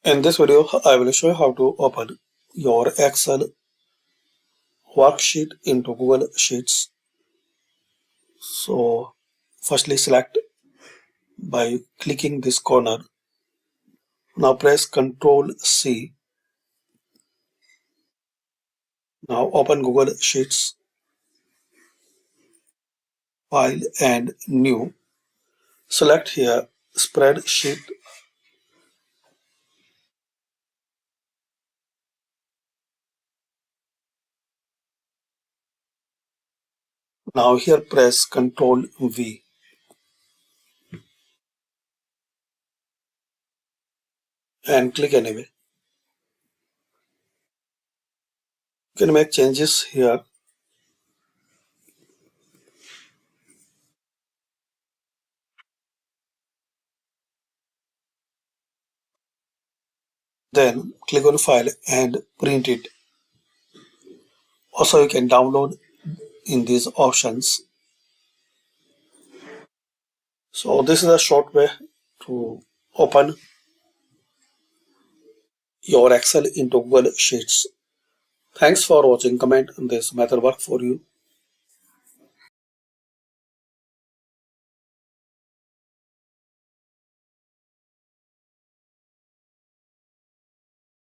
In this video, I will show you how to open your Excel worksheet into Google Sheets. So, firstly select by clicking this corner. Now press Ctrl C. Now open Google Sheets, File and New. Select here Spreadsheet. Now here press Ctrl V. And click Anyway. You can make changes here. Then click on File and print it. Also, you can download in these options. So this is a short way to open your Excel into Google Sheets. Thanks for watching. Comment this method work for you.